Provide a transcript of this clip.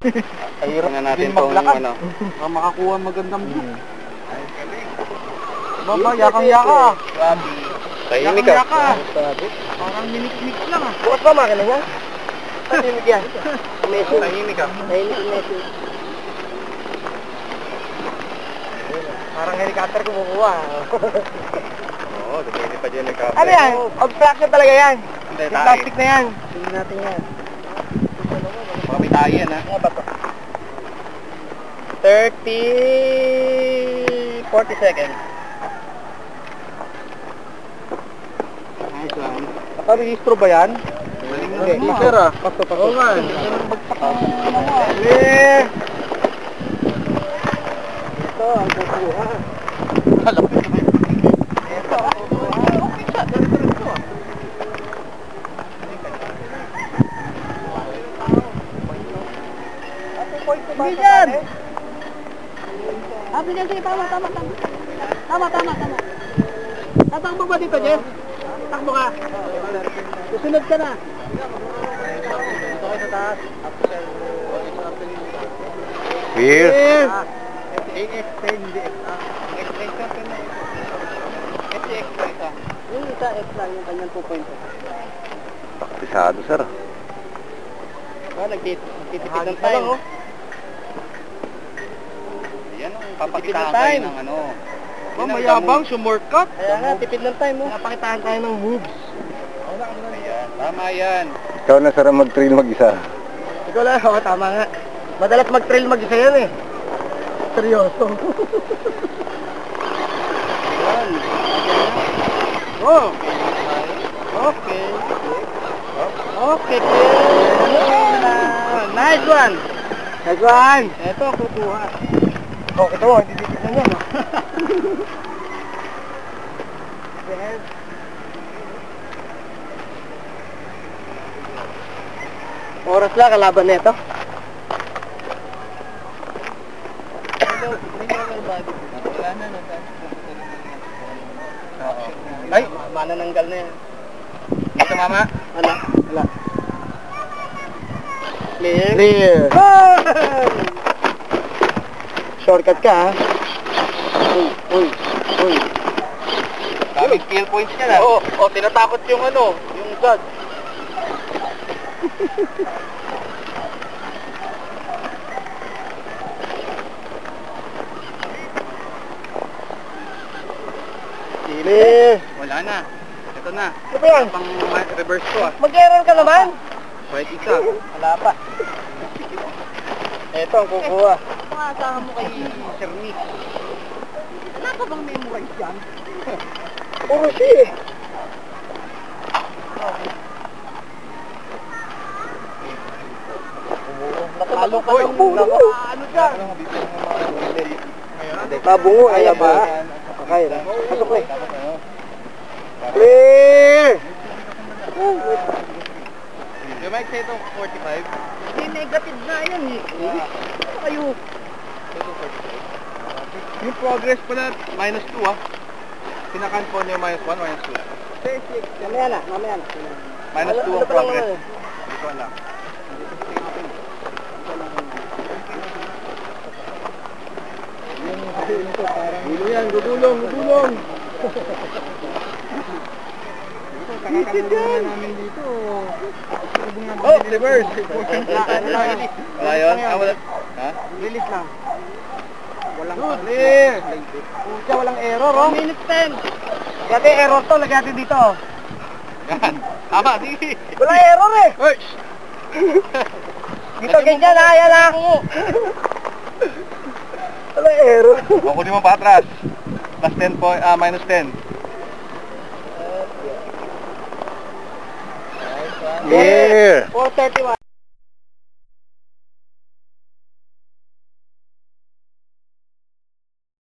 Hirap na natin itong ano. Makakuha magandang view. Baba, yakang-yaka. Tahimik ka. Parang minik-minik lang ah. Bukas ba makina niya? Tahimik yan. Tahimik ka. Tahimik. Parang helicopter kumukuha. Oo, depende pa dyan helicopter. Ano yan? Obstruction talaga yan. Hindi, Yung plastic na yan. Tingnan natin yan. Baka may tayo yan ha. Ano ba ito? 40 seconds. Nice one. Naka-registro ba yan? Okay, sir ah. Pasok. Oo nga. Ito, ang kukuha. Alam ko naman. Ito, ang kukuha. Okay siya, diretso ah. Hindi yan! Sige, tama. Tatakbo ba dito, Jeff? Takbo ka. Susunod ka na. Dito kayo sa taas. Clear. Yung isa, X lang yung kanyang 2.0. Taktisado sir. Nagtitipid ng time. Yan ang papakitahan tayo ng ano. Mayabang, sumortcut. Kaya nga, tipid ng time mo. Napakitaan tayo ng moves. Ayan, tama yan. Ikaw na sarang mag-trail mag-isa. Ikaw lang, oo, tama nga. Madalas mag-trail mag-isa yan eh. Seryoso. Yan. Oh! Okay. Okay, nice one! Nice one! Ito, kukuha. Oh, ito mo, hindi dito na yan. Oras lang, kalaban na ito. Ay, manananggal na yan. Dito mama. Wala. Clear. Shortcut ka ha. Uy. Daming skill points niya na. Oo, tinatakot yung ano, yung judge. Clear. Wala na. Ito na. Ano ba yan? Pang reverse ko ah. Mag-error ka naman. Right isa. Wala pa. Ito ang kukuha. Pangasahan mo kay Sir Nick. Wala ka bang memorize yan? Puro siya eh. Nakalo ka ng bungo. Ano dyan? Babungo, ayaw ba? Okay lang. Pasok na eh. Clear! Yung mic sa ito, 45. Hindi, negative na yan eh. Ano kayo? Yung progress pala, minus 2 ah. Pinakan po niya minus 1, minus 2. Mamaya na. Minus 2 ang progress. Hindi ko alam. Gulo yan, gugulong. Kakakaroon naman namin dito. Oh, reverse! Wala yun? Wala. Ha? Release lang. Walang Clear! Pucha, walang error, oh. Minute 10. Dati error to, lagyan natin dito. Yan. Tama, sige. Walang error eh. Hoy! Dito ganyan, yan lang. Walang error. Kukunin mo pa atras. Plus 10 po, minus 10. Clear! 431.